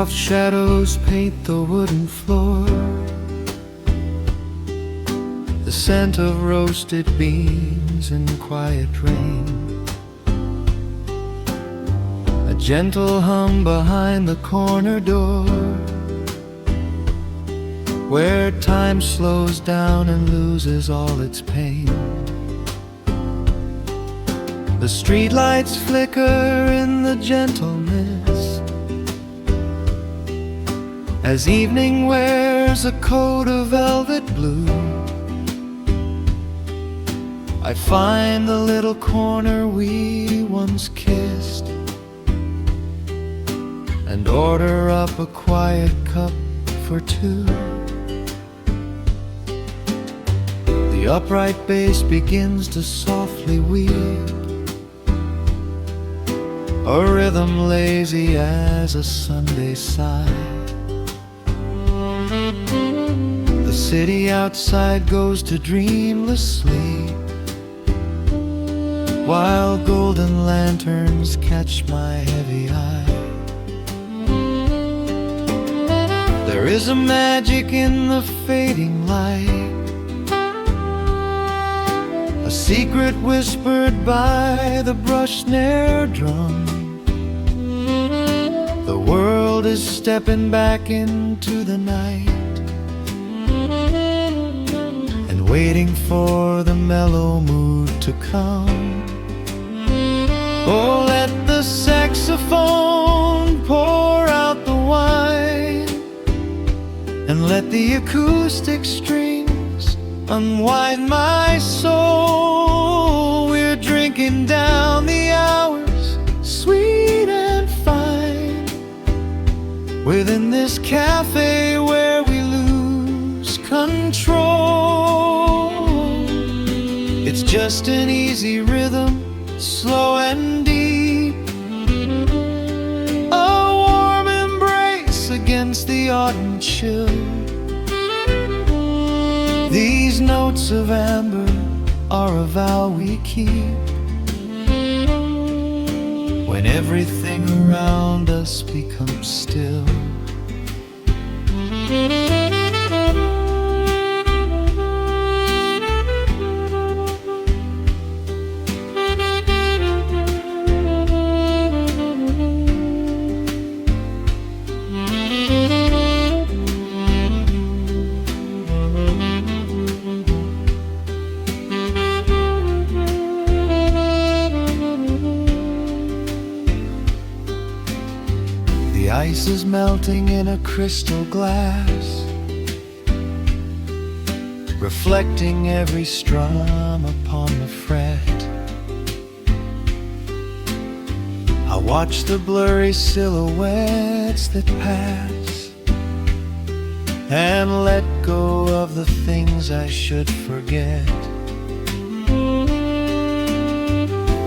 Soft shadows paint the wooden floor. The scent of roasted beans and quiet rain. A gentle hum behind the corner door, where time slows down and loses all its pain. The streetlights flicker in the gentle mist, as evening wears a coat of velvet blue. I find the little corner we once kissed, and order up a quiet cup for two. The upright bass begins to softly weep, a rhythm lazy as a Sunday sigh. The city outside goes to dreamless sleep, while golden lanterns catch my heavy eye. There is a magic in the fading light, a secret whispered by the brush snare drum. The world is stepping back into the night, and waiting for the mellow mood to come. Oh, let the saxophone pour out the wine, and let the acoustic strings unwind my soul. We're drinking down the hours, sweet and fine, within this cafe where we lose control. It's just an easy rhythm, slow and deep, a warm embrace against the autumn chill. These notes of amber are a vow we keep, when everything around us becomes still. The ice is melting in a crystal glass, reflecting every strum upon the fret. I watch the blurry silhouettes that pass, and let go of the things I should forget.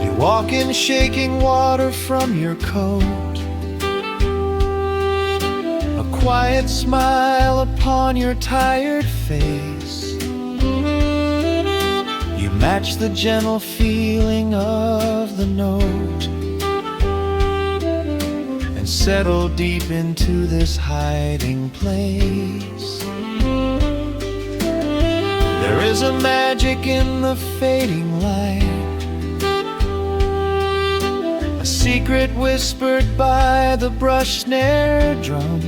You walk in shaking water from your coat, quiet smile upon your tired face. You match the gentle feeling of the note, and settle deep into this hiding place. There is a magic in the fading light, a secret whispered by the brush snare drum.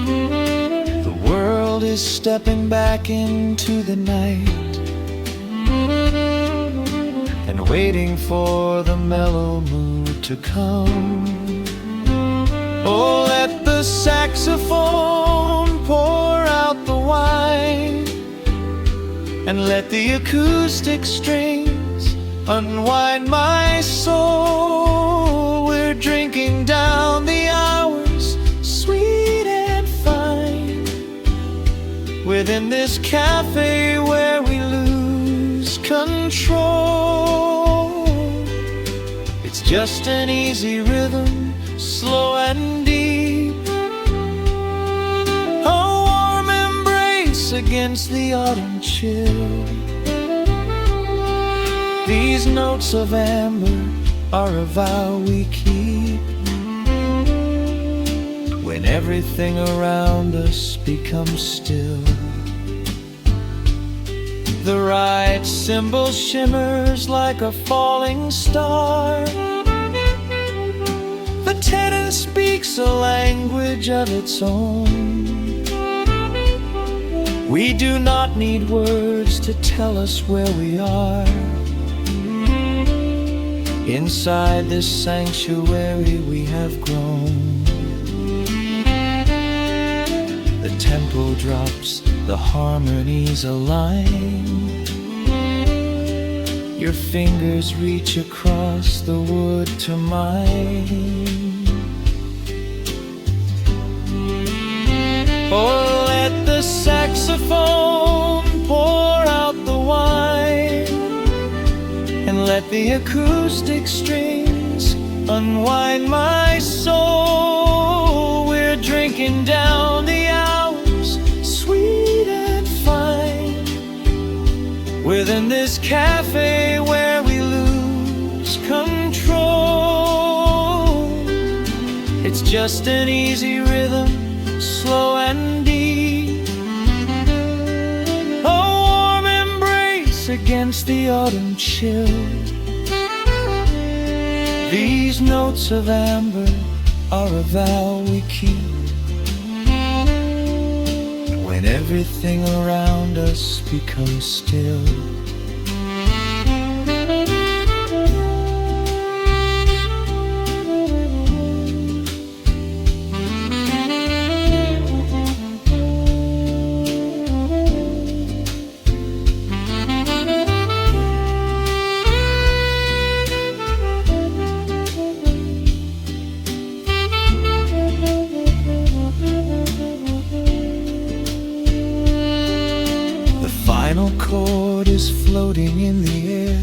The world is stepping back into the night, and waiting for the mellow mood to come. Oh, let the saxophone pour out the wine, and let the acoustic strings unwind my soul. We're drinking down the hours, sweet and fine, within this cafe where we lose control. It's just an easy rhythm, slow and deep, a warm embrace against the autumn chill. These notes of amber are a vow we keep, when everything around us becomes still. The right symbol shimmers like a falling star. The tenor speaks a language of its own. We do not need words to tell us where we are. Inside this sanctuary we have grown. The tempo drops, the harmonies align. Your fingers reach across the wood to mine. Oh, let the saxophone pour out the wine, and let the acoustic strings unwind my soul. We're drinking down the hours, sweet and fine, within this cafe where we lose control. It's just an easy rhythm, slow and deep, a warm embrace against the autumn chill. These notes of amber are a vow we keep when everything around us becomes still. Final chord is floating in the air.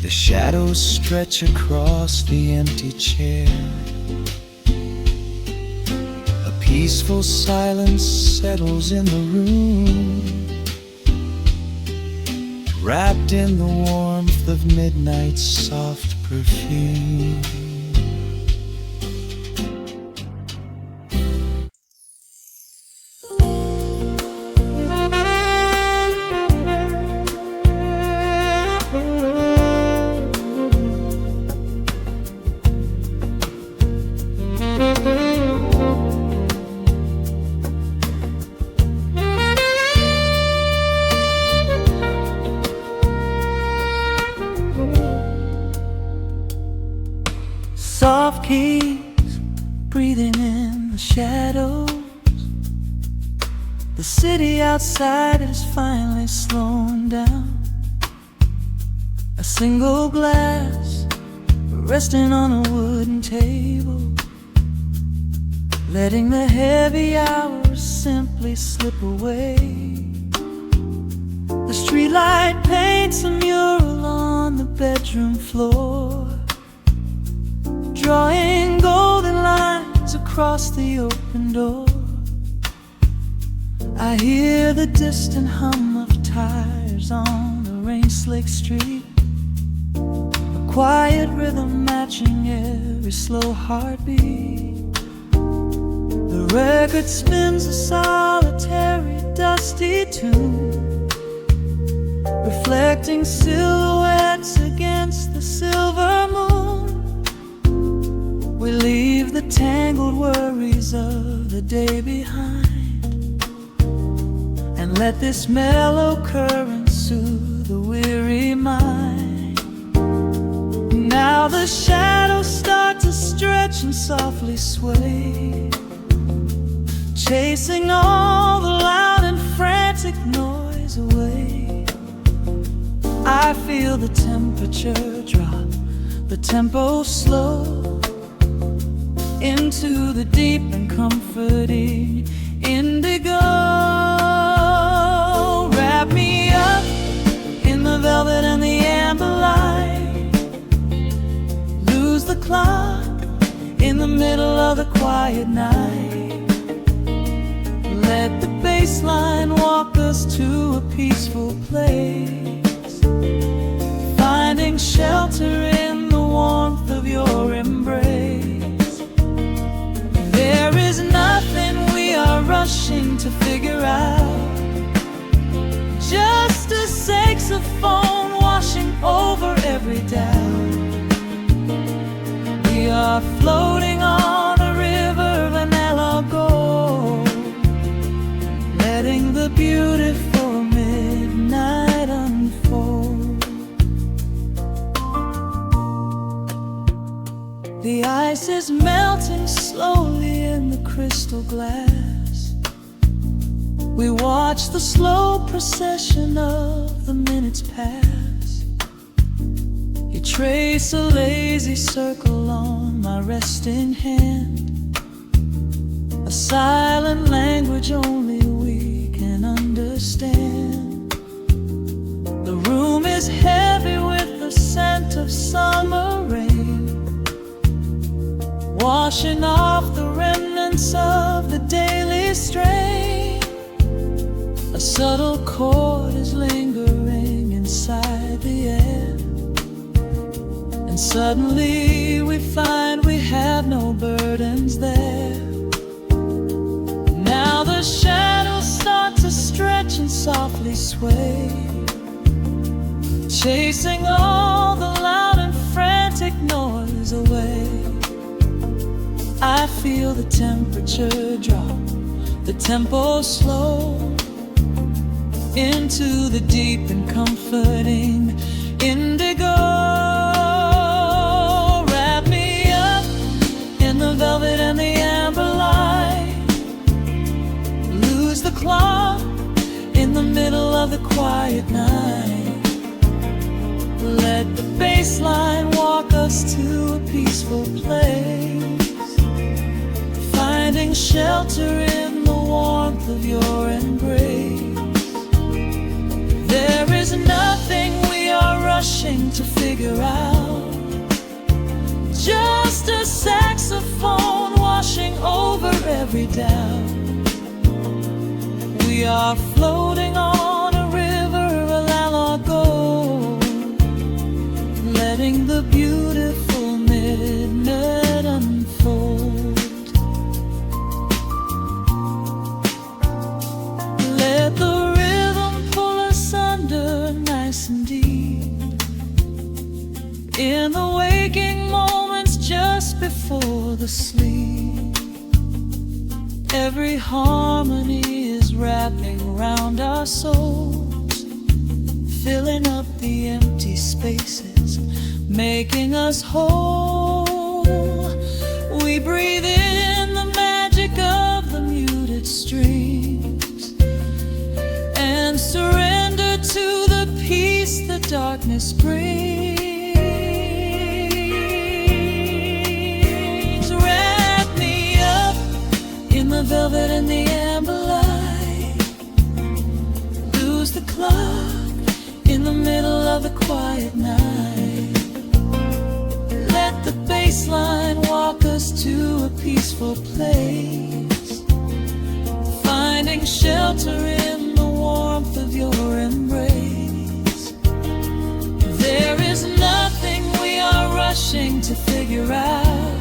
The shadows stretch across the empty chair. A peaceful silence settles in the room, wrapped in the warmth of midnight's soft perfume. Soft keys breathing in the shadows. The city outside is finally slowing down. A single glass resting on a wooden table, letting the heavy hours simply slip away. The streetlight paints a mural on the bedroom floor, drawing golden lines across the open door. I hear the distant hum of tires on the rain-slicked street, a quiet rhythm matching every slow heartbeat. The record spins a solitary, dusty tune, reflecting silhouettes against the silver moon. We leave the tangled worries of the day behind, and let this mellow current soothe the weary mind. Now the shadows start to stretch and softly sway, chasing all the loud and frantic noise away. I feel the temperature drop, the tempo slow, into the deep and comforting indigo. Wrap me up in the velvet and the amber light, lose the clock in the middle of the quiet night. Let the bass line walk us to a peaceful place, finding shelter in the warmth of your embrace. are floating on a river vanilla gold, letting the beautiful midnight unfold. The ice is melting slowly in the crystal glass. We watch the slow procession of the minutes pass. You trace a lazy circle on my resting hand, a silent language only we can understand. The room is heavy with the scent of summer rain, washing off the remnants of the daily strain. A subtle chord is lingering inside the air, and suddenly we find we have no burdens there. Now the shadows start to stretch and softly sway, chasing all the loud and frantic noise away. I feel the temperature drop, the tempo slow, into the deep and comforting indigo. Wrap me up in the velvet and the amber light, lose the clock in the middle of the quiet night. Let the bass line walk us to a peaceful place, finding shelter in the warmth of your embrace. There is nothing we are rushing to figure out, just a saxophone washing over every doubt. We are floating on a river of analog gold, letting the beautiful midnight unfold. Let the rhythm pull us under nice and deep, in the waking moments just before the sleep. Every harmony is wrapping around our souls, filling up the empty spaces, making us whole. We breathe in the magic of the muted strings and surrender to the peace the darkness brings. Wrap me up in the velvet and the amber light, lose the clock in the middle of the quiet night. Let the bass line walk us to a peaceful place, finding shelter in the warmth of your embrace. There is nothing we are rushing to figure out,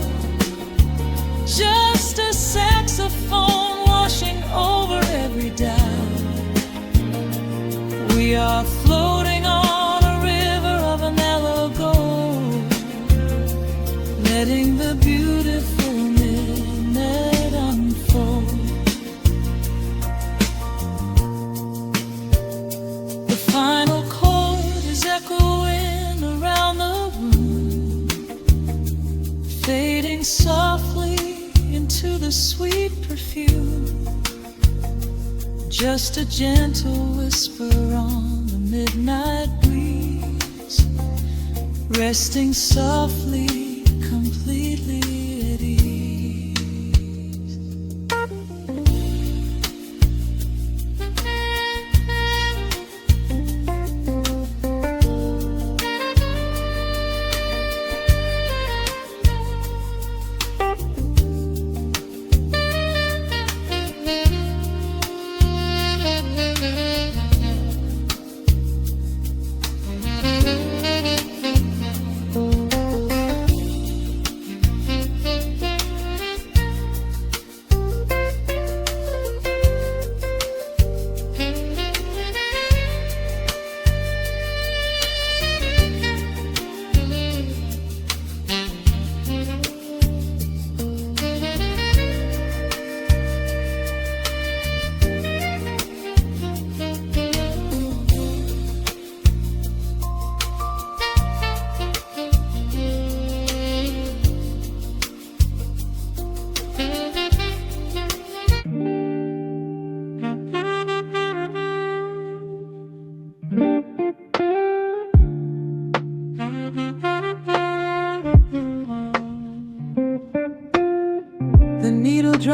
just a saxophone washing over every doubt. We are floating on a river of vanilla gold, letting the beautiful midnight unfold. The final chord is echoing around the room, fading softly into the sweet perfume. Just a gentle whisper on the midnight breeze, resting softly, completely at ease.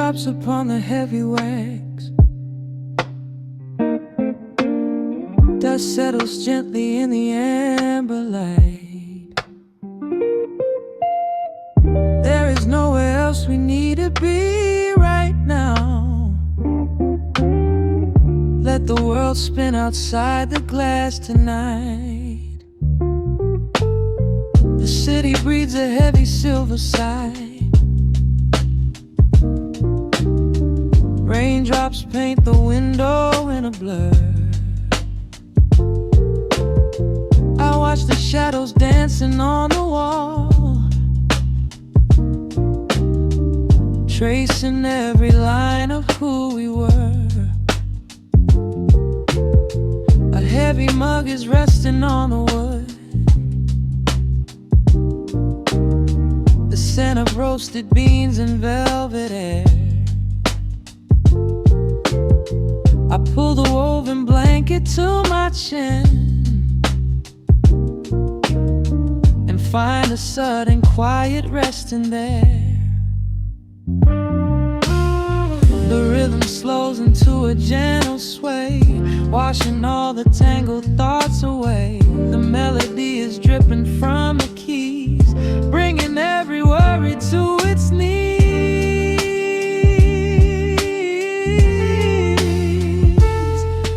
raindrops upon the heavy wax. Dust settles gently in the amber light. There is nowhere else we need to be right now. Let the world spin outside the glass tonight. The city breathes a heavy silver sigh. Raindrops paint the window in a blur. I watch the shadows dancing on the wall, tracing every line of who we were. A heavy mug is resting on the wood. The scent of roasted beans and velvet air. I pull the woven blanket to my chin and find a sudden quiet resting there. The rhythm slows into a gentle sway, washing all the tangled thoughts away. The melody is dripping from the keys, bringing every worry to its knees.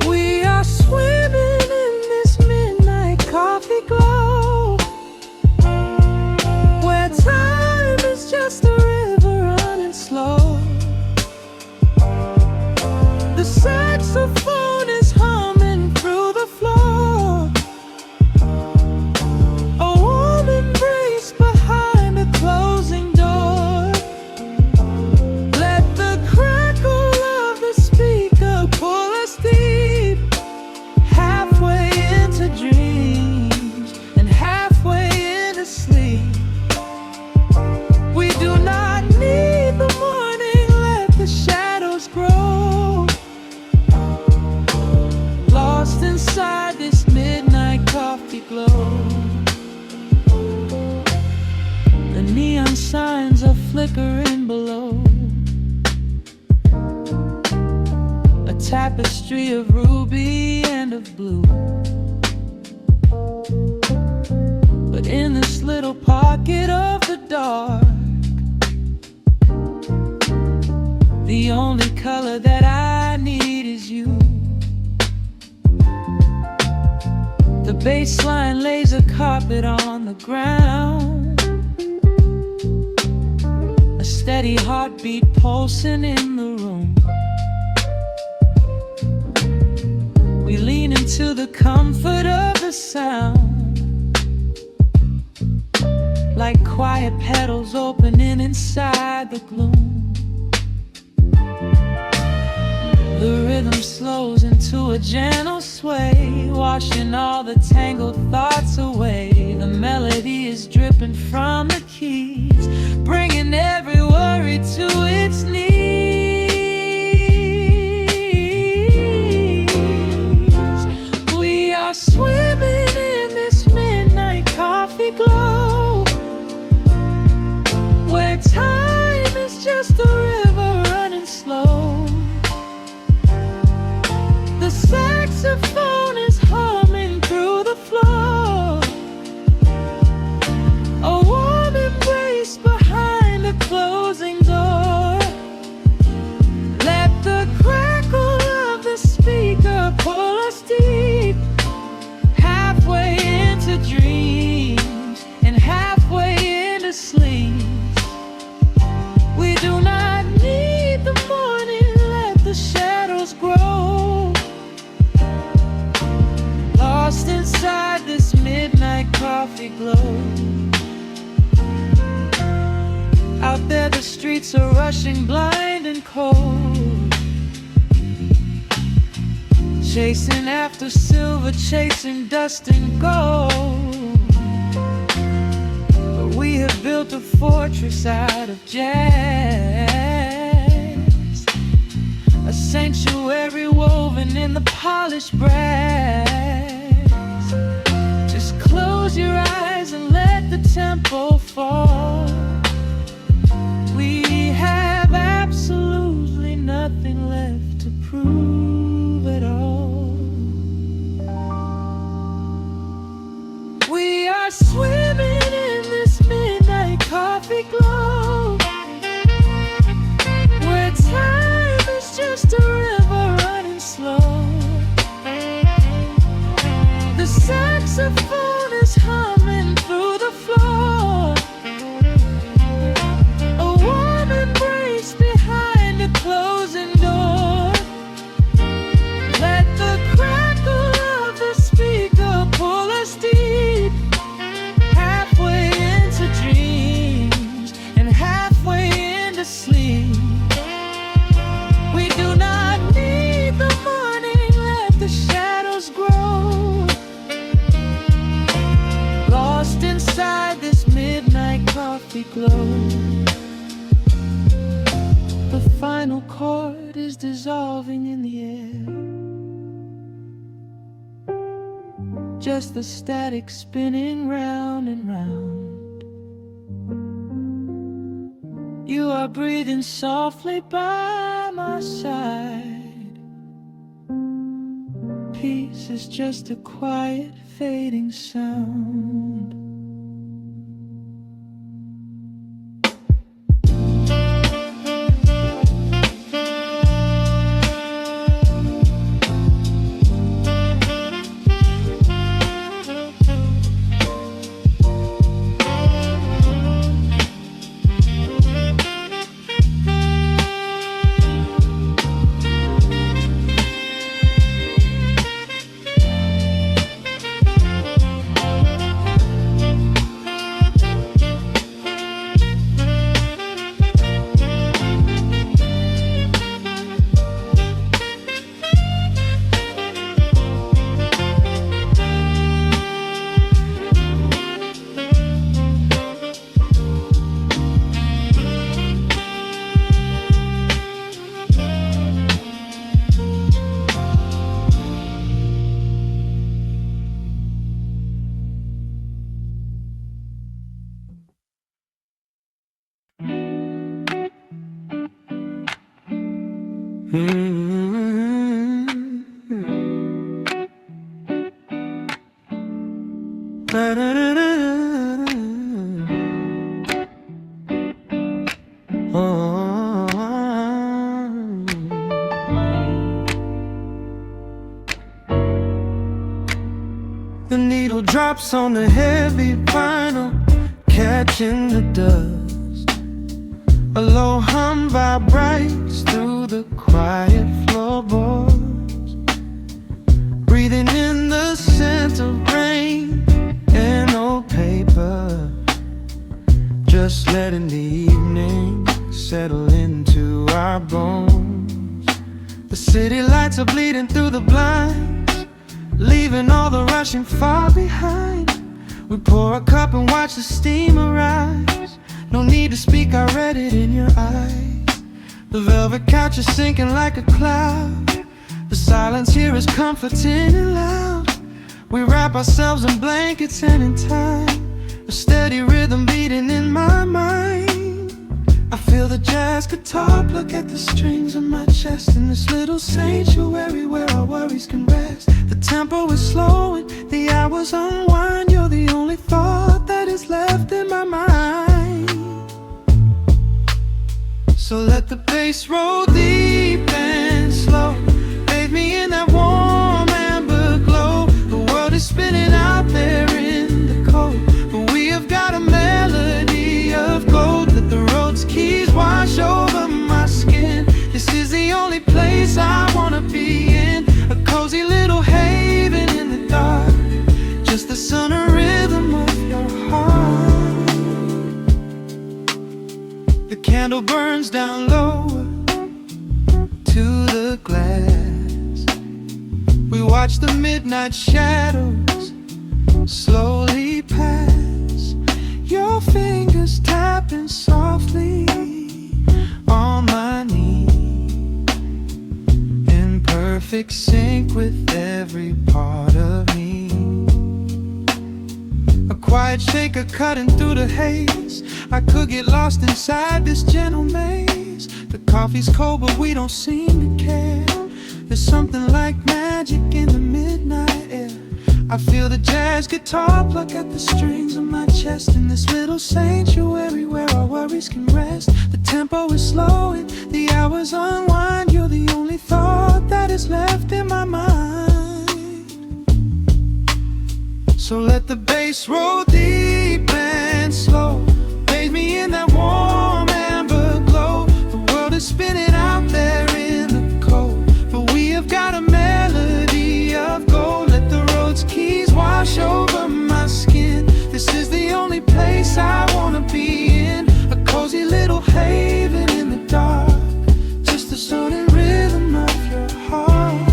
We are swimming in this midnight coffee glow, where time is just a river running slow. The saxophone is humming through the floor. A warm embrace behind a closing door. Let the crackle of the speaker pull us deep, halfway into dreams and halfway into sleep. We do not need the morning, let the shadows grow. Lost inside this midnight coffee glow. The neon signs are flickering below. A tapestry of ruby and of blue. But in this little pocket of the dark, the only color that I need is you. The bass line lays a carpet on the ground, a steady heartbeat pulsing in the room. We lean into the comfort of the sound, like quiet petals opening inside the gloom. The rhythm slows into a gentle sway, washing all the tangled thoughts away. The melody is dripping from the keys, bringing every worry to its knees. We are swimming in this midnight coffee glow, where time is just a river running slow. The saxophone is humming through the floor. A warm embrace behind a closing door. Let the crackle of the speaker pull us deep, halfway into dreams and halfway into sleep. We do not need the morning, let the shadows grow. Lost inside this midnight coffee glow. Out there the streets are rushing blind and cold, chasing after silver, chasing dust and gold. But we have built a fortress out of jazz, a sanctuary woven in the polished brass. Just close your eyes and let the tempo fall. We have absolute chord is dissolving in the air. Just the static spinning round and round. You are breathing softly by my side. Peace is just a quiet fading sound. The needle drops on the heavy vinyl, catching the dust. A low hum vibrates through the quiet floorboards, breathing in the scent of rain and old paper. Just letting the evening settle into our bones. The city lights are bleeding through the blinds, leaving all the rushing far behind. We pour a cup and watch the steam arise. No need to speak, I read it in your eyes. The velvet couch is sinking like a cloud. The silence here is comforting and loud. We wrap ourselves in blankets and in time, a steady rhythm beating in my mind. I feel the jazz guitar pluck at the strings of my chest, in this little sanctuary where our worries can rest. The tempo is slowing, the hours unwind. You're the only thought that is left in my mind. So let the bass roll deep and slow, bathe me in that warm amber glow. The world is spinning out there in the cold, but we have got a melody of gold. Let the road's keys wash over my skin. This is the only place I wanna be in, a cozy little haven in the dark, just the sun and rhythm of your heart. The candle burns down lower to the glass. We watch the midnight shadows slowly pass. Your fingers tapping softly on my knee, in perfect sync with every part of me. A quiet shaker cutting through the haze. I could get lost inside this gentle maze. The coffee's cold but we don't seem to care. There's something like magic in the midnight air. I feel the jazz guitar pluck at the strings of my chest, in this little sanctuary where our worries can rest. The tempo is slowing, the hours unwind. You're the only thought that is left in my mind. So let the bass roll deep and slow, bathe me in that warm amber glow. The world is spinning out there in the cold, but we have got a melody of gold. Let the road's keys wash over my skin. This is the only place I wanna be in, a cozy little haven in the dark, just the sound and rhythm of your heart.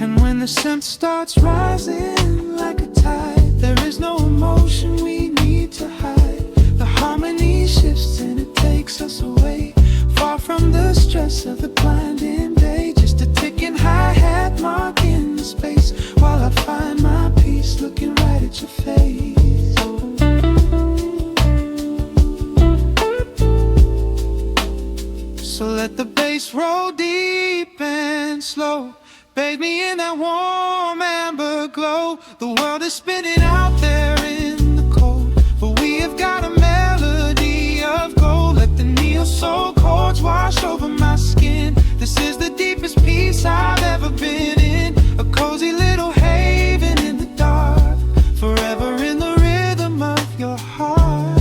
And when the scent starts rising like a tide, there is no emotion we need to hide. The harmony shifts and it takes us away. darkness of the blinding day. Just a ticking hi-hat marking the space, while I find my peace looking right at your face. So let the bass roll deep and slow, bathe me in that warm amber glow. The world is spinning out there in the cold, but we have got a melody of gold. Let the neo-soul chords wash over my skin. This is the deepest peace I've ever been in, a cozy little haven in the dark, forever in the rhythm of your heart.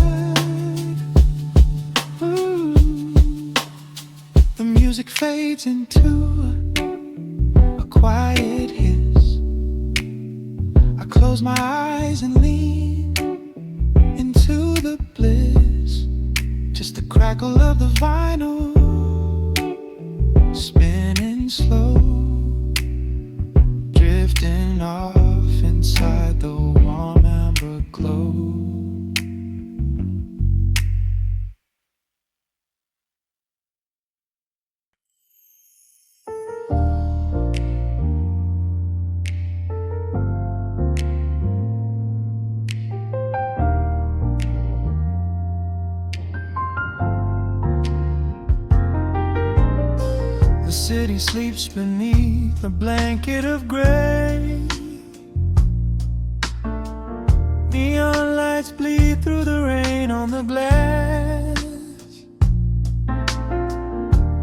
Ooh. The music fades into a quiet hiss. I close my eyes and lean into the bliss. Just the crackle of the vinyl spinning slow, drifting off inside the warm amber glow. The city sleeps beneath a blanket of gray. Neon lights bleed through the rain on the glass.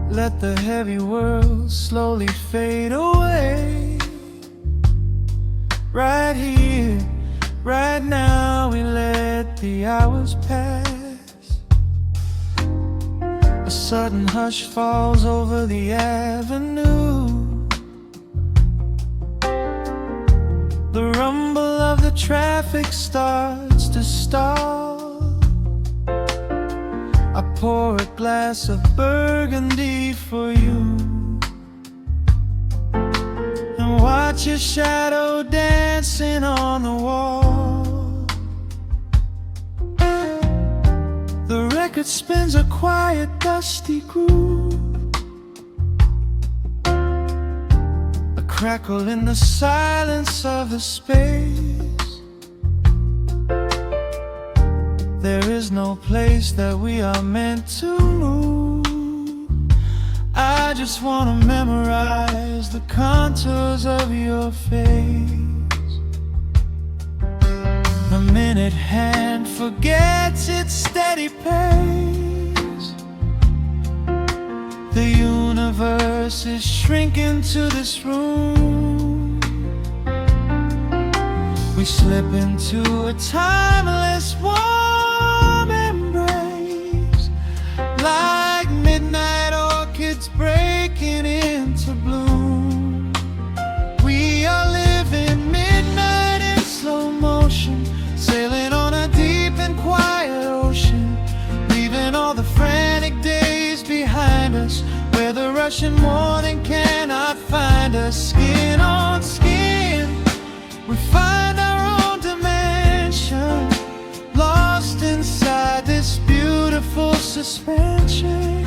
Let the heavy world slowly fade away. Right here, right now, we let the hours pass. A sudden hush falls over the avenue. The rumble of the traffic starts to stall. I pour a glass of burgundy for you and watch your shadow dancing on the wall. The record spins a quiet, dusty groove, a crackle in the silence of the space. There is no place that we are meant to move. I just want to memorize the contours of your face. The minute hand forgets its steady pace. The universe is shrinking to this room. We slip into a timeless warm embrace, like midnight orchids breaking into bloom. We are living midnight in slow motion, sailing on a deep and quiet ocean, leaving all the frantic days behind us, where the rushing morning cannot find us. Skin on skin, we find our own dimension, lost inside this beautiful suspension.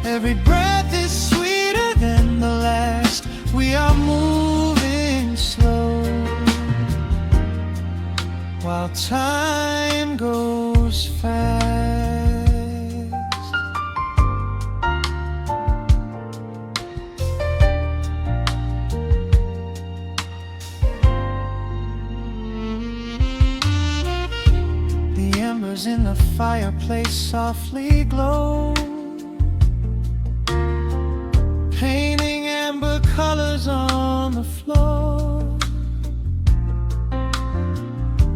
Every breath is sweeter than the last. We are moving slow, while time goes fast. The embers in the fireplace softly glow, painting amber colors on the floor.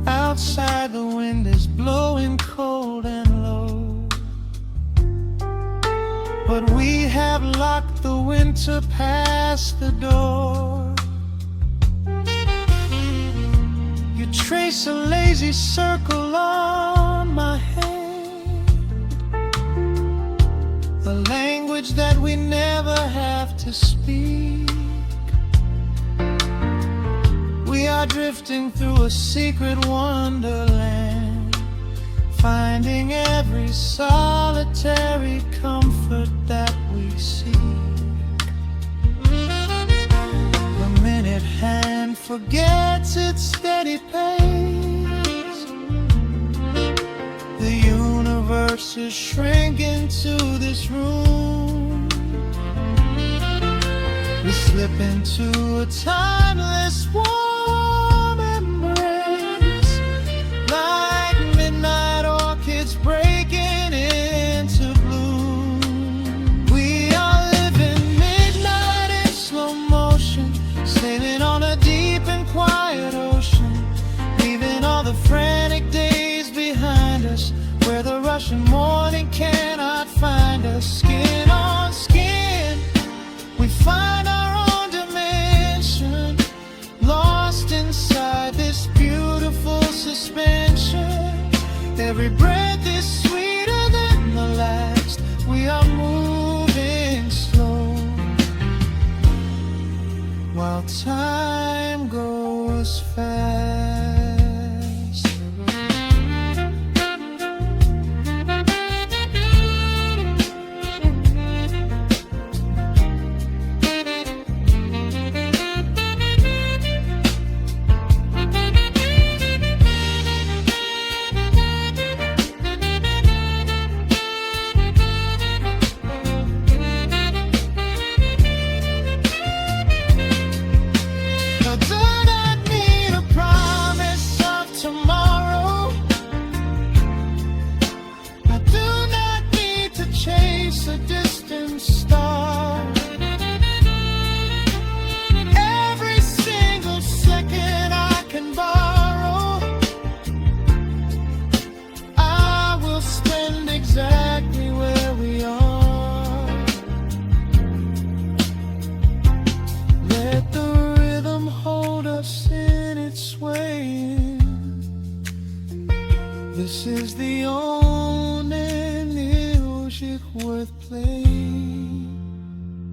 Outside the wind is blowing cold and low, but we have locked the winter past the door. You trace a lazy circle on my hand, the language that we never have to speak. We are drifting through a secret wonderland, finding every solitary comfort that we seek. forgets its steady pace. The universe is shrinking to this room. We slip into a timeless warm embrace, like midnight orchids breaking into bloom. We are living midnight in slow motion, sailing on a deep and quiet ocean, leaving all the frantic days behind us, where the rushing morning cannot find us. Skin on skin, we find our own dimension, lost inside this beautiful suspension. Every breath is sweeter than the last. We are moving slow, while time goes fast. Exactly where we are. Let the rhythm hold us in its swaying. This is the only music worth playing.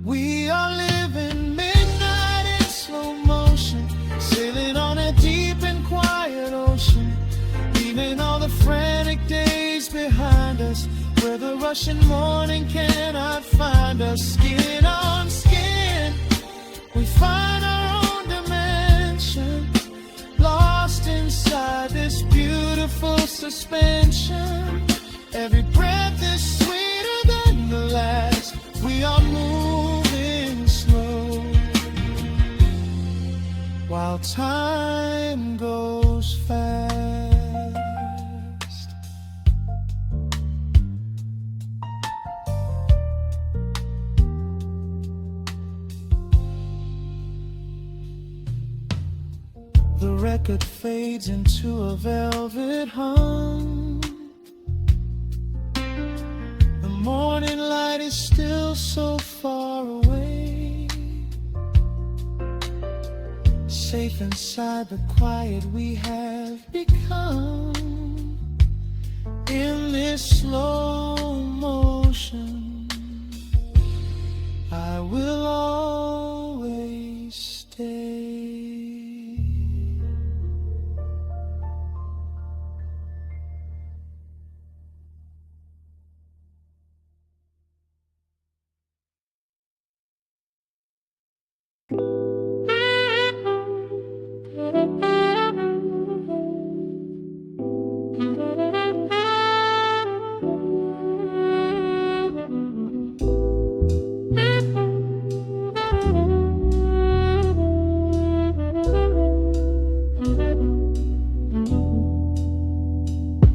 We are living midnight in slow motion, sailing on a deep and quiet ocean, leaving all the frantic days behind us, where the rushing morning cannot find us. Skin on skin, we find our own dimension, lost inside this beautiful suspension. Every breath is sweeter than the last. We are moving slow, while time goes fast. The record fades into a velvet hum. The morning light is still so far away, safe inside the quiet we have become. In this slow motion, I will always stay.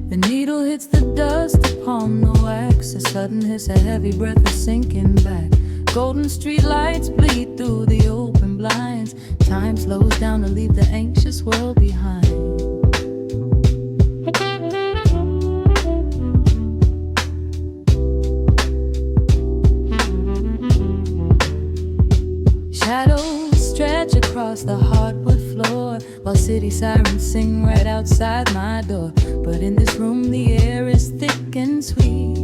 The needle hits the dust upon the wax. A sudden hiss, a heavy breath is sinking back. Golden street lights bleed through the open blinds. Time slows down to leave the anxious world behind. Shadows stretch across the hardwood floor, while city sirens sing right outside my door. But in this room the air is thick and sweet,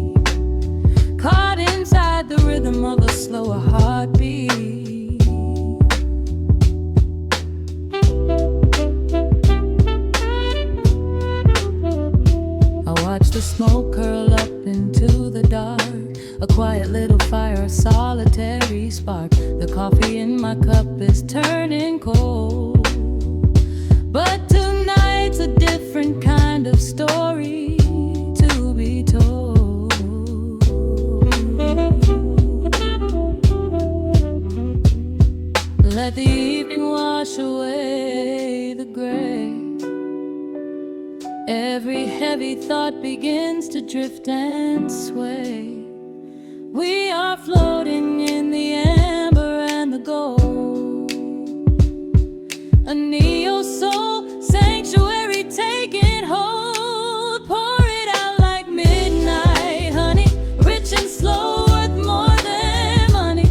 caught inside the rhythm of a slower heartbeat. I watch the smoke curl up into the dark, a quiet little fire, a solitary spark. The coffee in my cup is turning cold. But tonight's a different kind of story to be told. Let the evening wash away the gray. Every heavy thought begins to drift and sway. We are floating in the amber and the gold. A neo-soul sanctuary taking hold. Pour it out like midnight honey, rich and slow, worth more than money.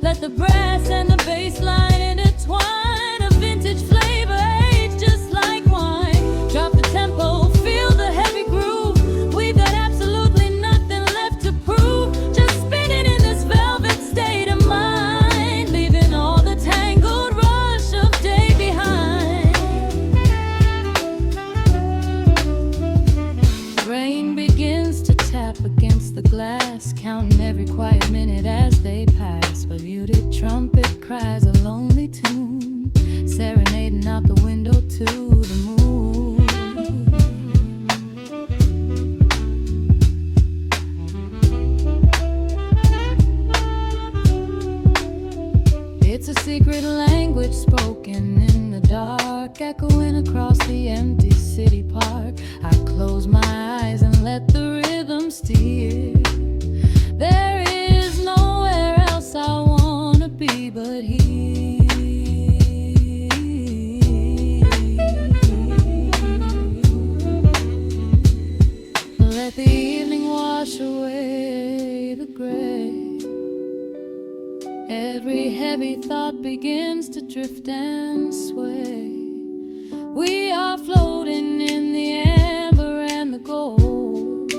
Let the brass and the bass line intertwine. A vintage flavor aged just like wine. Drop the tempo, feel the heavy groove. We've got absolutely nothing left to prove. Just spinning in this velvet state of mind, leaving all the tangled rush of day behind. Rain begins to tap against the glass, counting every quiet minute as they pass. A muted trumpet cries a lonely tune, serenading out the window to the moon. It's a secret language spoken in the dark, echoing across the empty city park. I close my eyes and let the rhythm steer. There is nowhere else I wanna be but here. Let the evening wash away the gray. Every heavy thought begins to drift and sway. We are floating in the amber and the gold.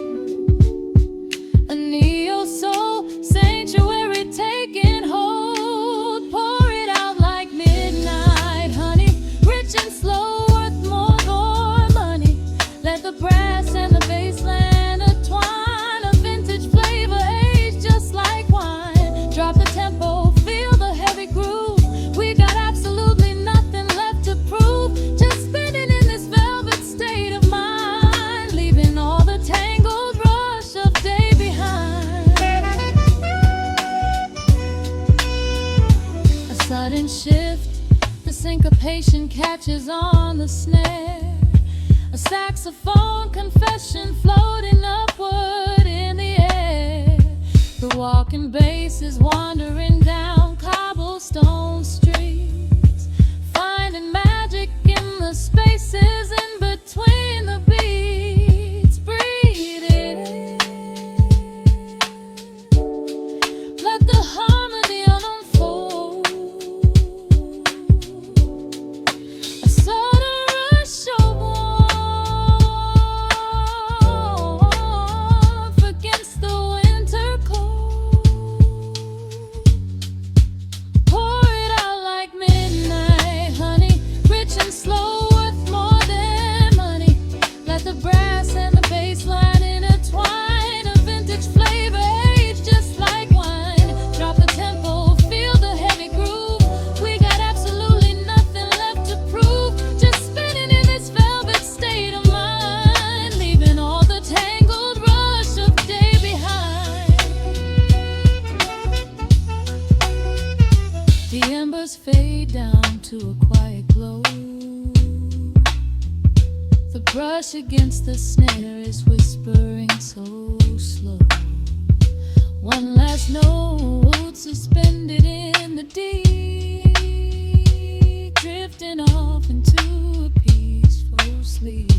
A neo-soul sanctuary taking hold. Pour it out like midnight honey, rich and slow, worth more money. Let the brass and the bass line intertwine. A vintage flavor aged just like wine. Drop the tempo, feel the heavy groove. We got absolutely nothing left to prove. Just spinning in this velvet state of mind, leaving all the tangled rush of day behind. A sudden shift, the syncopation catches on the snare. A saxophone confession floating upward in the air. The walking bass is wandering down cobblestone streets, finding magic in the spaces in between the beats. Breathe it in. Let the harmony unfold. A sudden rush of warmth against the winter cold. Pour it out like midnight honey, rich and slow, worth more than money. Let the brass and the bass line intertwine. A vintage flavor aged just like wine. Drop the tempo, feel the heavy groove. We got absolutely nothing left to prove. Just spinning in this velvet state of mind, leaving all the tangled rush of day behind. The embers fade down to a quiet glow. The brush against the snare is whispering so slow. One last note suspended in the deep, drifting off into a peaceful sleep.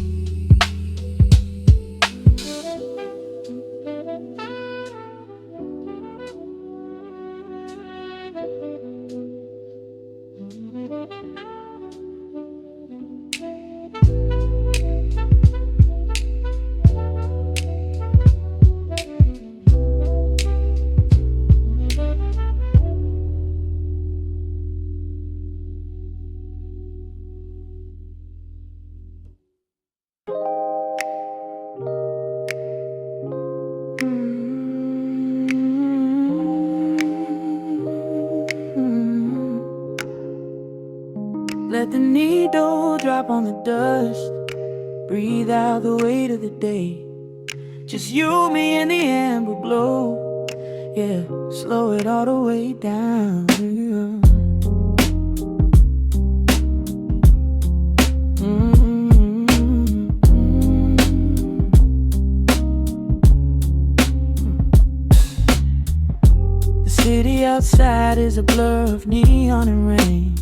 let the needle drop on the dust. Breathe out the weight of the day. Just you, me, and the amber glow. Yeah, slow it all the way down. The city outside is a blur of neon and rain,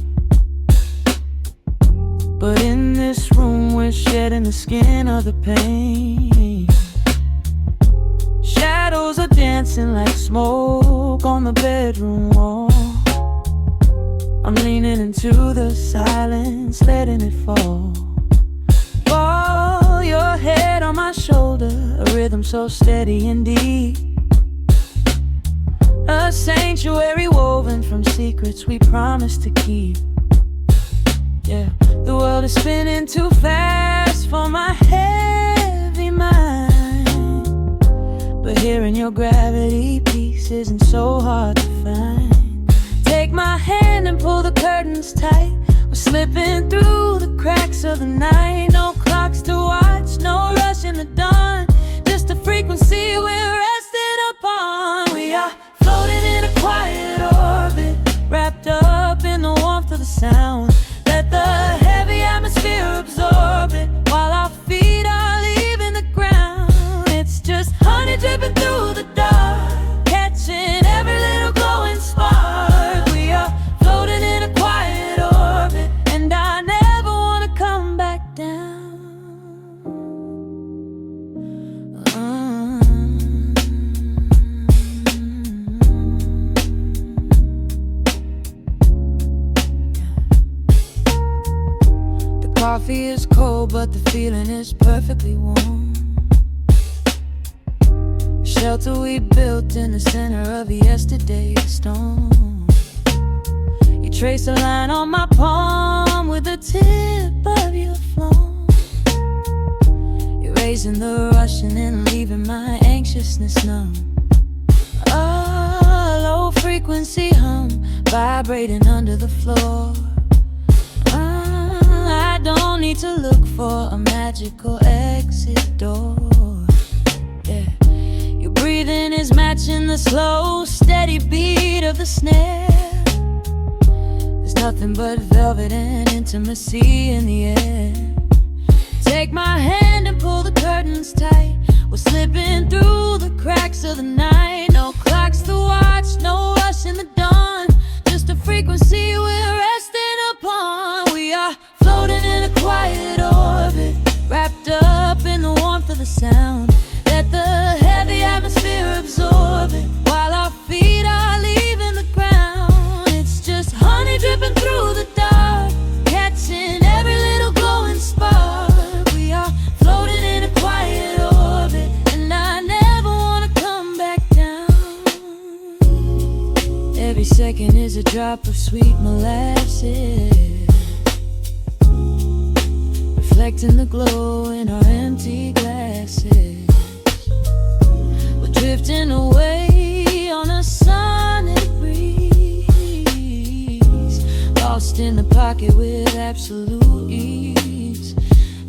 but in this room we're shedding the skin of the pain. Shadows are dancing like smoke on the bedroom wall. I'm leaning into the silence, letting it fall. Fall your head on my shoulder, a rhythm so steady and deep. A sanctuary woven from secrets we promised to keep. Yeah, the world is spinning too fast for my heavy mind, but hearing your gravity piece isn't so hard to find. Take my hand and pull the curtains tight. We're slipping through the cracks of the night. No clocks to watch, no rush in the dawn. Just a frequency we're resting upon. We are floating in a quiet orbit, wrapped up in the warmth of the sound. Let the heavy atmosphere absorb it, while our feet are leaving the ground. It's just honey dripping through the dark, catching every little glowing spark. We are floating in a quiet orbit, and I never want to come back down. The coffee is cold, but the feeling is perfectly warm. Shelter we built in the center of yesterday's storm. You trace a line on my palm with the tip of your phone, erasing the rushing and leaving my anxiousness numb. A low frequency hum vibrating under the floor. I don't need to look for a magical exit door. Yeah, your breathing is matching the slow, steady beat of the snare. There's nothing but velvet and intimacy in the air. Take my hand and pull the curtains tight. We're slipping through the cracks of the night. No clocks to watch, no rush in the dawn. Just a frequency we're resting upon. We are floating in a quiet orbit, wrapped up in the warmth of the sound. Let the heavy atmosphere absorb it, while our feet are leaving the ground. It's just honey dripping through the dark, catching every little glowing spark. We are floating in a quiet orbit, and I never want to come back down. Every second is a drop of sweet molasses, reflecting the glow in our empty glasses. We're drifting away on a sonic breeze, lost in the pocket with absolute ease.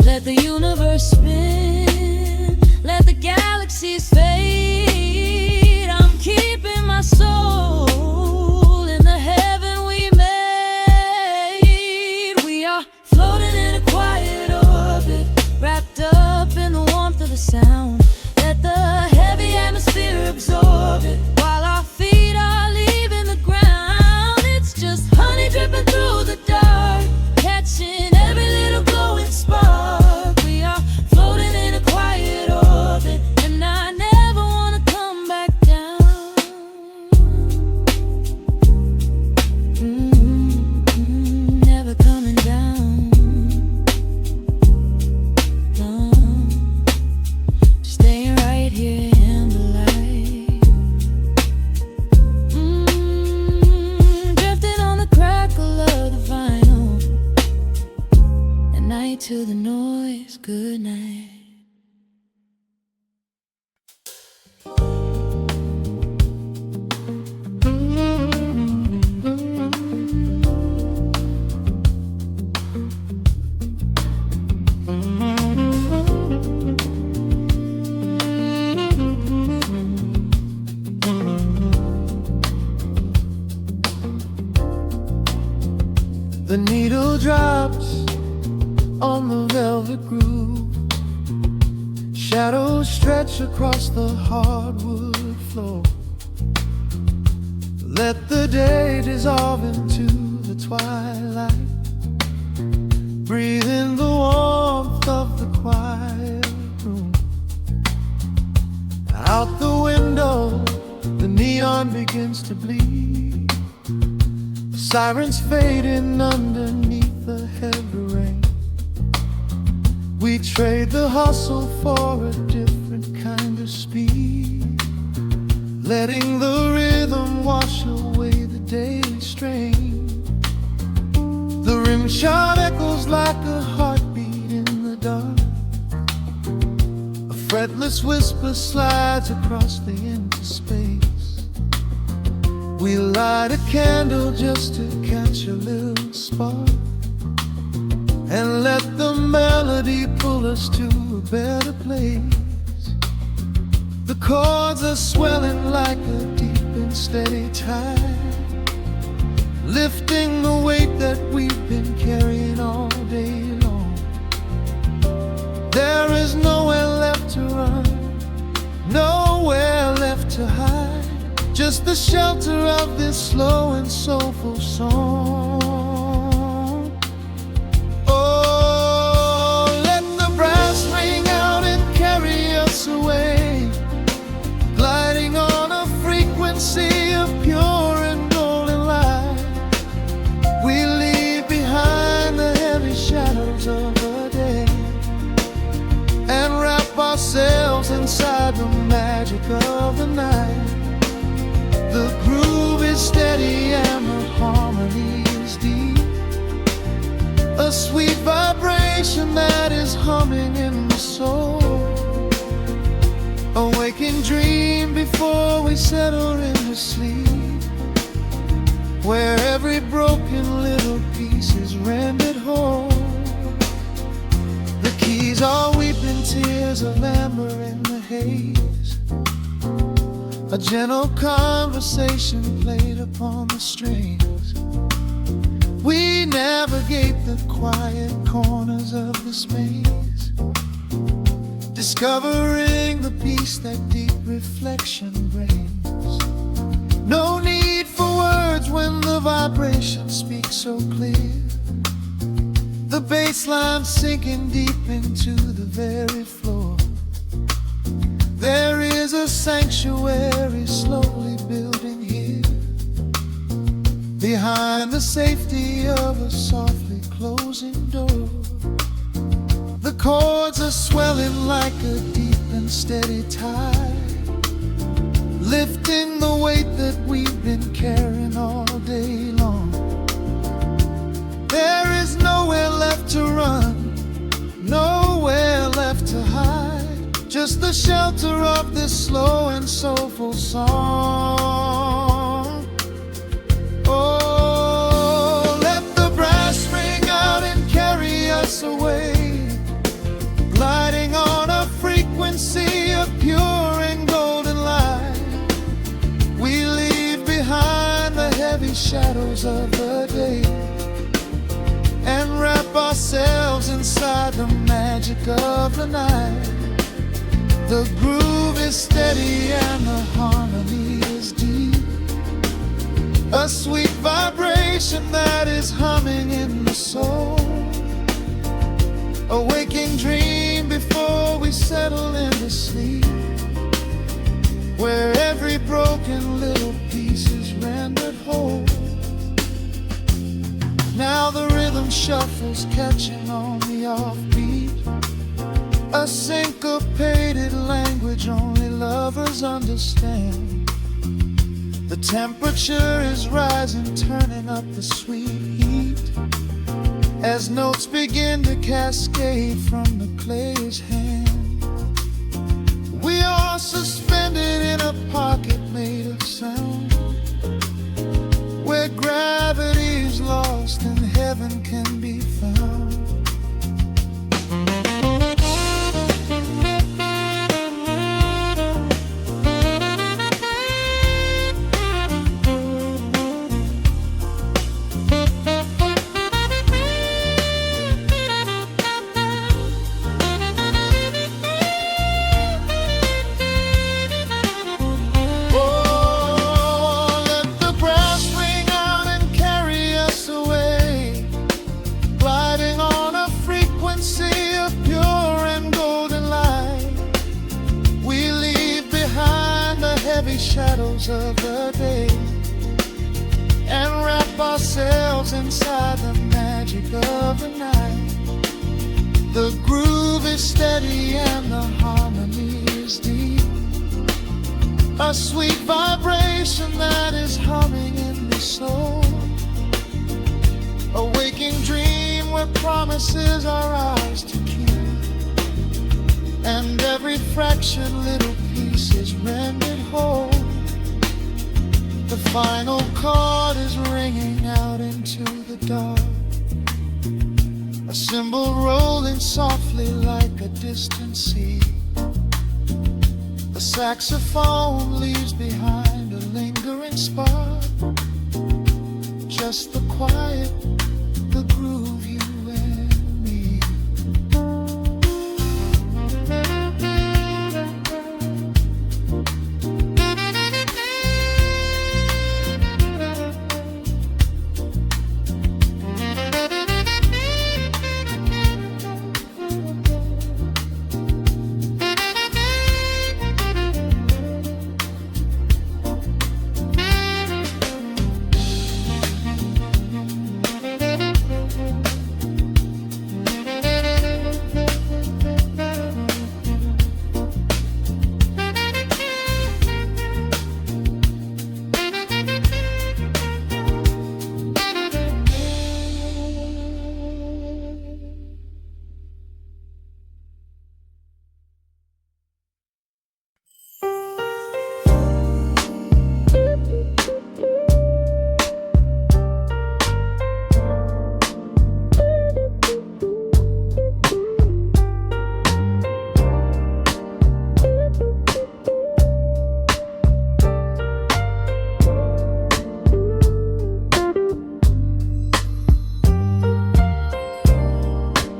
Let the universe spin, let the galaxies fade. I'm keeping my soul in the heaven we made. We are floating in a quiet orbit, wrapped up in the warmth of the sound. Let the heavy atmosphere absorb it, while our feet are leaving the ground. It's just honey dripping through the dark, catching every little glowing spark. We are floating in a quiet orbit, and I never want to come back down. Never coming down. No, staying right here in the light. Drifting on the crackle of the vinyl. At night to the noise, good night. The needle drops on the velvet groove. Shadows stretch across the hardwood floor. Let the day dissolve into the twilight. Breathe in the warmth of the quiet room. Out the window, the neon begins to bleed. Sirens fading underneath the heavy rain. We trade the hustle for a different kind of speed, letting the rhythm wash away the daily strain. The rim shot echoes like a heartbeat in the dark. A fretless whisper slides across the empty space. We light a candle just to catch a little spark, and let the melody pull us to a better place. The chords are swelling like a deep and steady tide, lifting the weight that we've been carrying all day long. There is nowhere left to run, nowhere left to hide, just the shelter of this slow and soulful song. Oh, let the brass ring out and carry us away, gliding on a frequency of pure and golden light. We leave behind the heavy shadows of the day and wrap ourselves inside the magic of the night. The groove is steady and the harmony is deep, a sweet vibration that is humming in the soul. A waking dream before we settle into sleep, where every broken little piece is rendered whole. The keys are weeping tears of amber in the haze, a gentle conversation played upon the strings. We navigate the quiet corners of this maze, discovering the peace that deep reflection brings. No need for words when the vibration speaks so clear. The bass line sinking deep into the very floor. There is a sanctuary slowly building here, behind the safety of a softly closing door. The chords are swelling like a deep and steady tide, lifting the weight that we've been carrying all day long. There is nowhere left to run, nowhere left to hide, just the shelter of this slow and soulful song. Oh, let the brass ring out and carry us away, gliding on a frequency of pure and golden light. We leave behind the heavy shadows of the day and wrap ourselves inside the magic of the night. The groove is steady and the harmony is deep, a sweet vibration that is humming in the soul. A waking dream before we settle into sleep, where every broken little piece is rendered whole. Now the rhythm shuffles, catching on the offbeat, a syncopated language only lovers understand. The temperature is rising, turning up the sweet heat, as notes begin to cascade from the clay's hand. We are suspended in a pocket made of sound, where gravity is lost and heaven can be found. ourselves inside the magic of the night. The groove is steady and the harmony is deep. A sweet vibration that is humming in the soul. A waking dream where promises are ours to keep. And every fraction little piece is rendered whole. The final chord is ringing out into the dark. A cymbal rolling softly like a distant sea. The saxophone leaves behind a lingering spark. Just the quiet, the groove, you and me.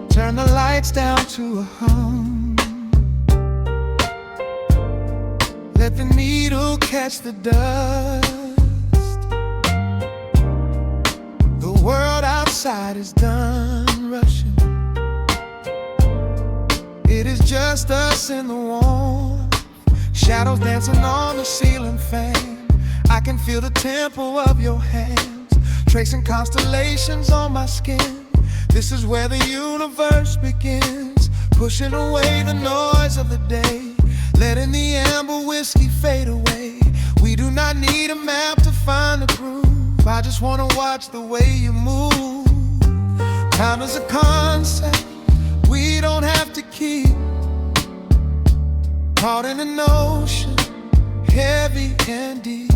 Turn the lights down to a hum. Let the needle catch the dust. The world outside is done rushing. It is just us in the warmth. Shadows dancing on the ceiling fan. I can feel the tempo of your hands, tracing constellations on my skin. This is where the universe begins, pushing away the noise of the day, letting the amber whiskey fade away. We do not need a map to find the groove. I just wanna watch the way you move. Time is a concept we don't have to keep. Caught in an ocean, heavy and deep.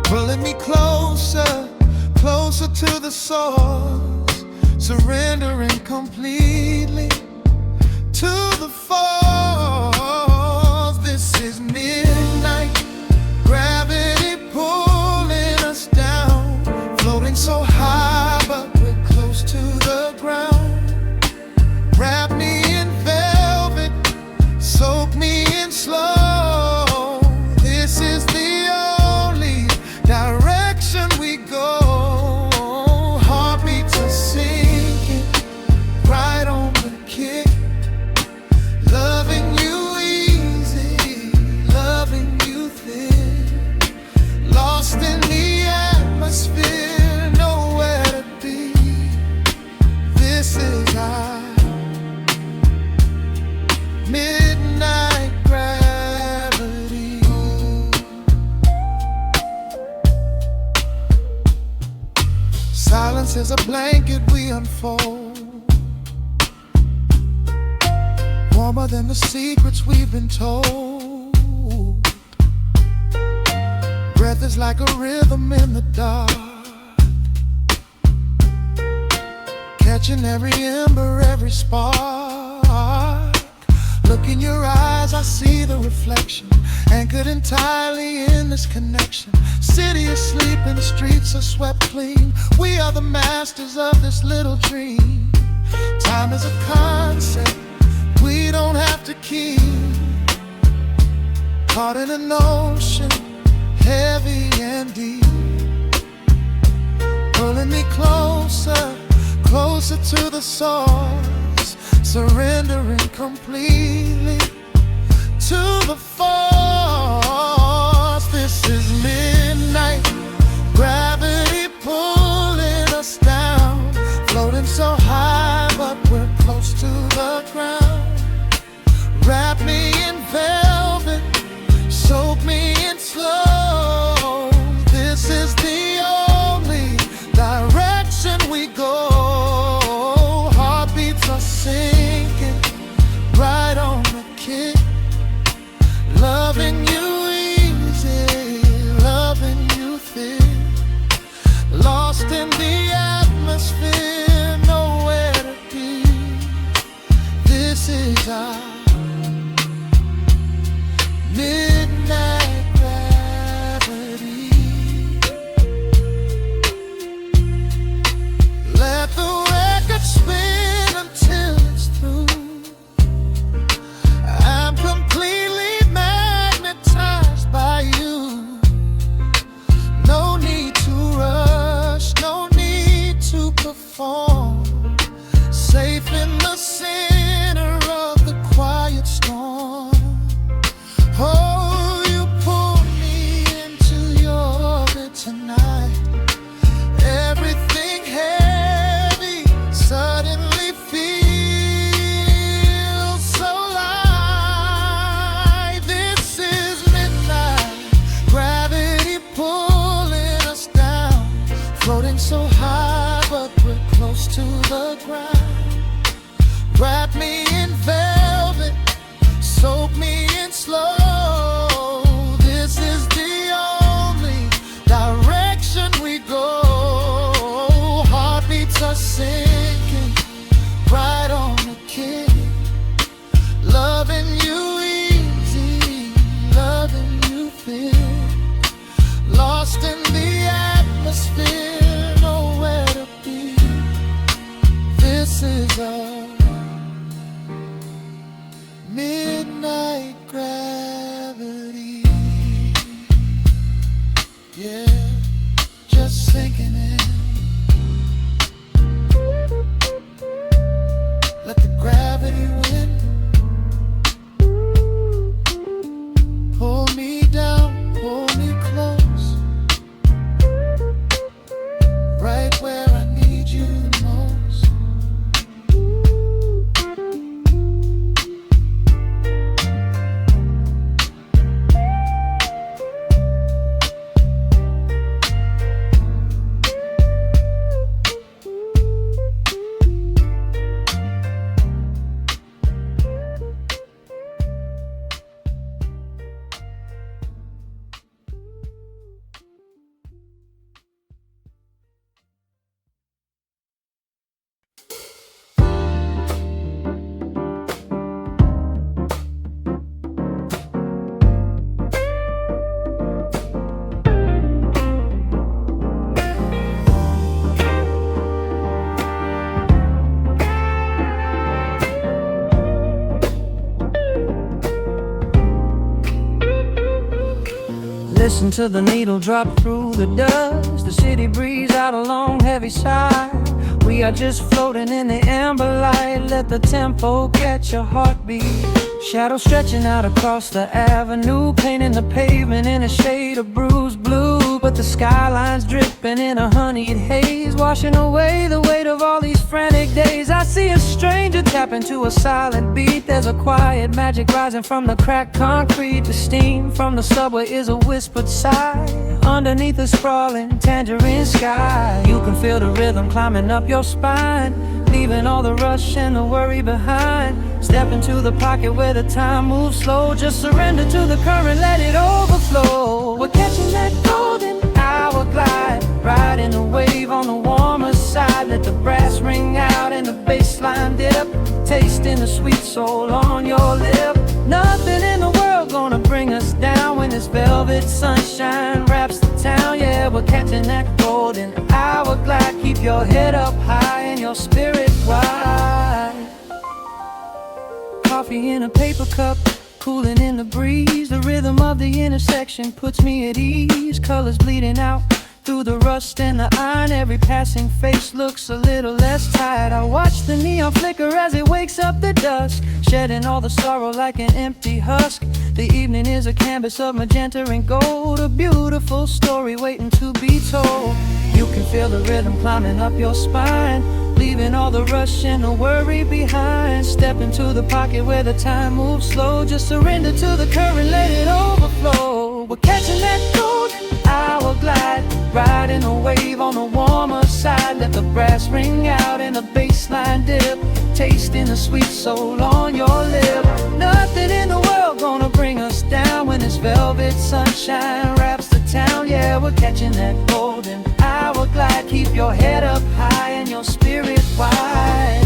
Pulling me closer, closer to the source, surrendering completely to the force. This is midnight, gravity pulling us down, floating so high but we're close to the ground. Wrap me in velvet, soak me in slow. This is the only direction we go. Silence is a blanket we unfold, warmer than the secrets we've been told. Breath is like a rhythm in the dark, catching every ember, every spark. Look in your eyes, I see the reflection, anchored entirely in this connection. City is sleeping, streets are swept clean. We are the masters of this little dream. Time is a concept we don't have to keep. Caught in an ocean, heavy and deep. Pulling me closer, closer to the source, surrendering completely to the force. This is midnight, gravity the ground. Wrap me in velvet, soak me in slow. This is the only direction we go. Heartbeats are sinking right on the kick. Loving you easy, loving you thick. Lost in the atmosphere, nowhere to be. This is our midnight gravity. Yeah, just sinking in. Let the gravity win. Pull me down, pull me close, right where I need you the most. Listen to the needle drop through the dust. The city breathes out a long heavy sigh. We are just floating in the amber light. Let the tempo catch your heartbeat. Shadows stretching out across the avenue, painting the pavement in a shade of bruised blue. But the skyline's dripping in a honeyed haze, washing away the weight of all these frantic days. I see a stranger tap into a silent beat. There's a quiet magic rising from the cracked concrete. The steam from the subway is a whispered sigh underneath the sprawling tangerine sky. You can feel the rhythm climbing up your spine, leaving all the rush and the worry behind. Step into the pocket where the time moves slow. Just surrender to the current, let it overflow. We're catching that golden hour glide, riding a wave on the warmer side. Let the brass ring out and the bass line dip, tasting the sweet soul on your lip. Nothing in the world gonna bring us down when this velvet sunshine wraps the town. Yeah, we're catching that golden hour glide. Keep your head up high and your spirit wide. Coffee in a paper cup, cooling in the breeze. The rhythm of the intersection puts me at ease. Colors bleeding out through the rust and the iron. Every passing face looks a little less tired. I watch the neon flicker as it wakes up the dusk, shedding all the sorrow like an empty husk. The evening is a canvas of magenta and gold, a beautiful story waiting to be told. You can feel the rhythm climbing up your spine, leaving all the rush and the worry behind. Step into the pocket where the time moves slow. Just surrender to the current, let it overflow. We're catching that golden hour glide, riding a wave on the warmer side. Let the brass ring out and the bass line dip, tasting the sweet soul on your lip. Nothing in the world gonna bring us down when this velvet sunshine wraps the town. Yeah, we're catching that golden hour glide. Keep your head up high and your spirit wide.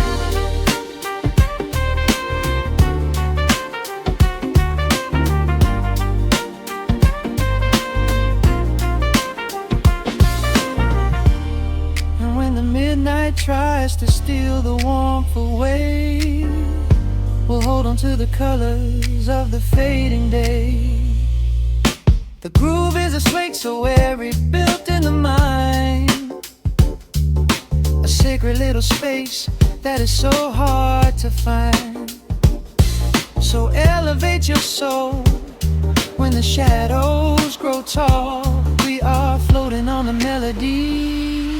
And when the midnight tries to steal the warmth away, we'll hold on to the colors of the fading day. The groove is a swing so airy, built in the mind, a sacred little space that is so hard to find. So elevate your soul when the shadows grow tall. We are floating on the melody,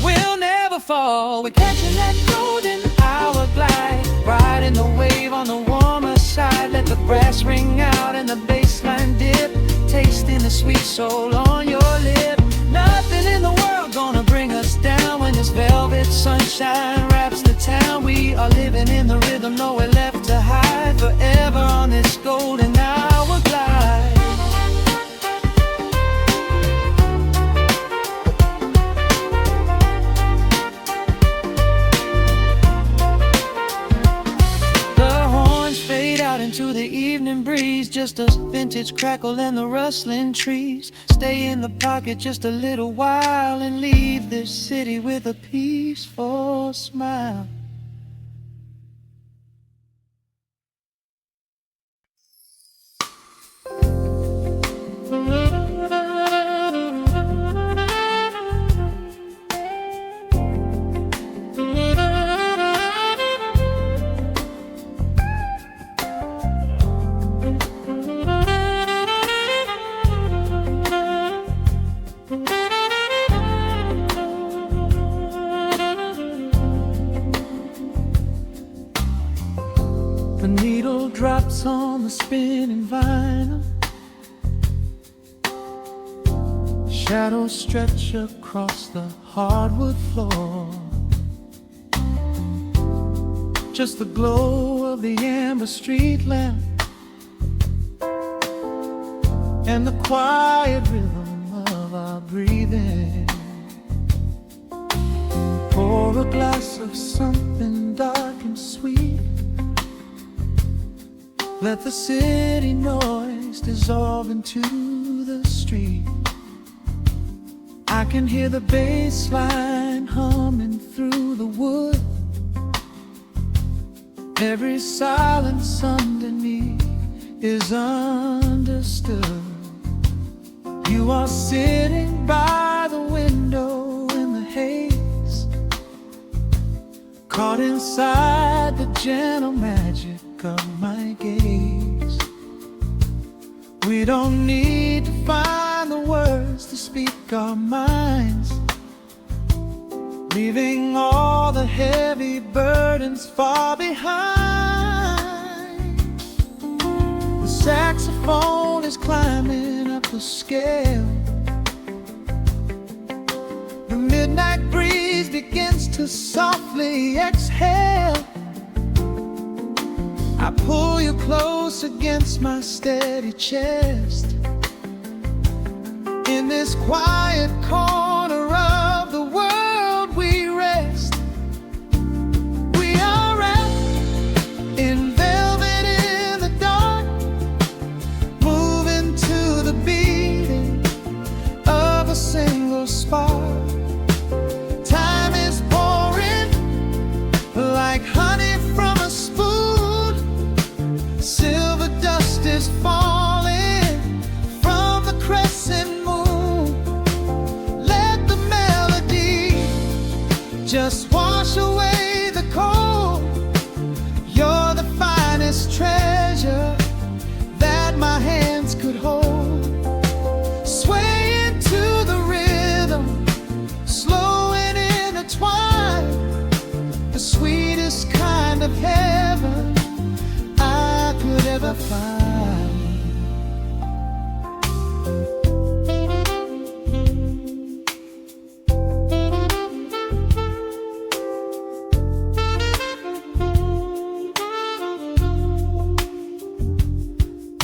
we'll never fall. We're catching that golden hour glide, riding the wave on the warmer side. Let the brass ring out and the bass line dip, tasting the sweet soul on your lip. Nothing in the world gonna bring us down when this velvet Sunshine wraps the town. We are living in the rhythm, nowhere left to hide. Forever on this golden hour glide. Into the evening breeze, just a vintage crackle and the rustling trees. Stay in the pocket just a little while and leave this city with a peaceful smile. The needle drops on the spinning vinyl. Shadows stretch across the hardwood floor. Just the glow of the amber street lamp and the quiet rhythm of our breathing. Pour a glass of something dark and sweet. Let the city noise dissolve into the street. I can hear the bass line humming through the wood. Every silence underneath is understood. You are sitting by the window in the haze, caught inside the gentle magic of my gaze. We don't need to find the words to speak our minds, leaving all the heavy burdens far behind. The saxophone is climbing up the scale. The midnight breeze begins to softly exhale. I pull you close against my steady chest. In this quiet corner of the world we rest. We are wrapped in velvet in the dark, moving to the beating of a single spark. Time is pouring like honey from a spoon. Silver dust is falling from the crescent moon. Let the melody just wash away the cold. You're the finest treasure that my hands could hold. Sway into the rhythm, slow and intertwined. The sweetest kind of heaven I could ever find.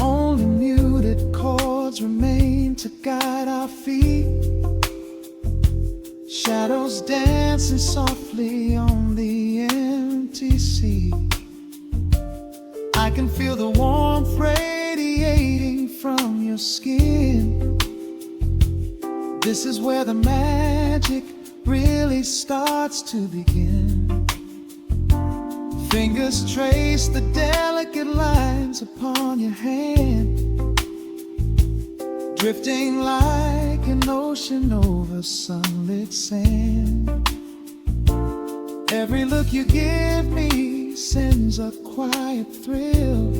Only muted chords remain to guide our feet. Shadows dancing softly on the empty sea. I can feel the warmth radiating from your skin. This is where the magic really starts to begin. Fingers trace the delicate lines upon your hand, drifting like an ocean over sunlit sand. Every look you give me sends a quiet thrill,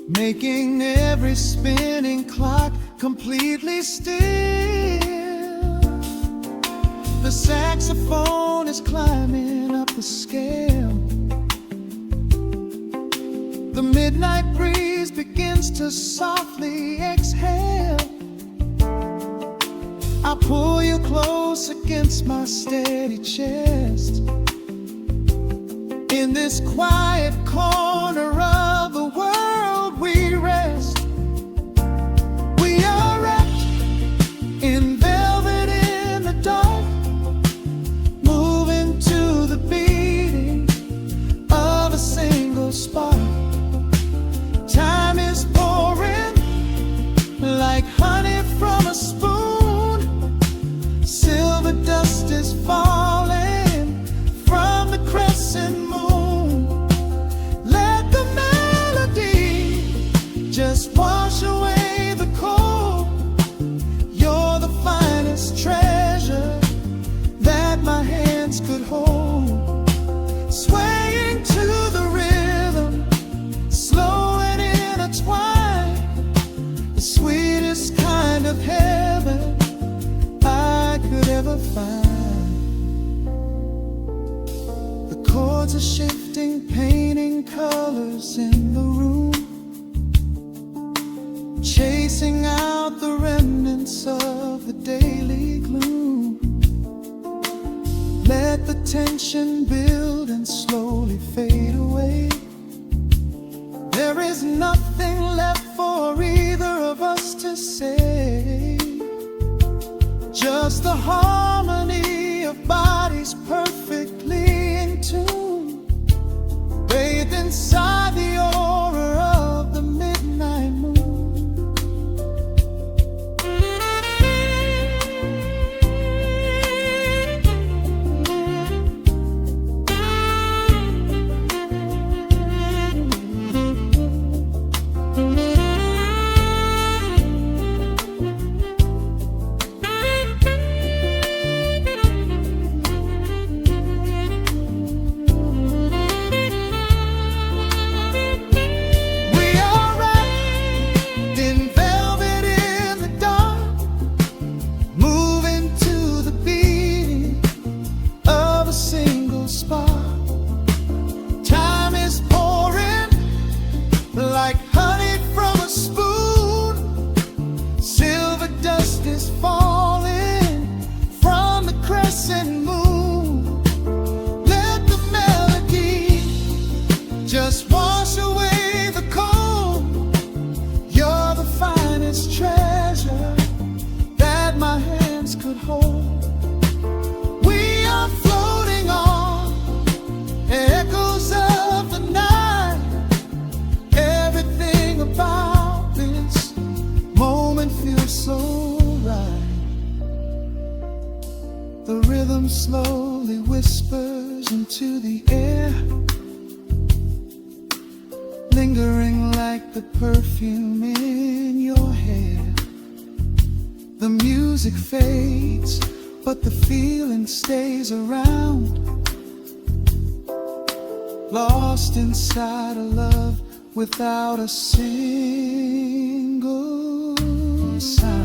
making every spinning clock completely still. The saxophone is climbing up the scale. The midnight breeze begins to softly exhale. I pull you close close against my steady chest. In this quiet corner of the world we rest. We are wrapped in velvet in the dark, moving to the beating of a single spark. Time is pouring like honey from a spoon. Silver dust is falling from the crescent moon. Let the melody just wash away the cold. You're the finest treasure that my hands could hold. Swaying to the rhythm, slow and intertwined, the sweetest kind of heaven I could ever find. The chords are shifting, painting colors in the room, chasing out the remnants of the daily gloom. Let the tension build and slowly fade away. There is nothing left for either of us to say. Just the harmony of bodies perfectly in tune, bathed inside the aura of the midnight moon. Just wash away the cold. You're the finest treasure that my hands could hold. We are floating on echoes of the night. Everything about this moment feels so right. The rhythm slowly whispers into the air, lingering like the perfume in your hair. The music fades, but the feeling stays around, lost inside a love without a single sound.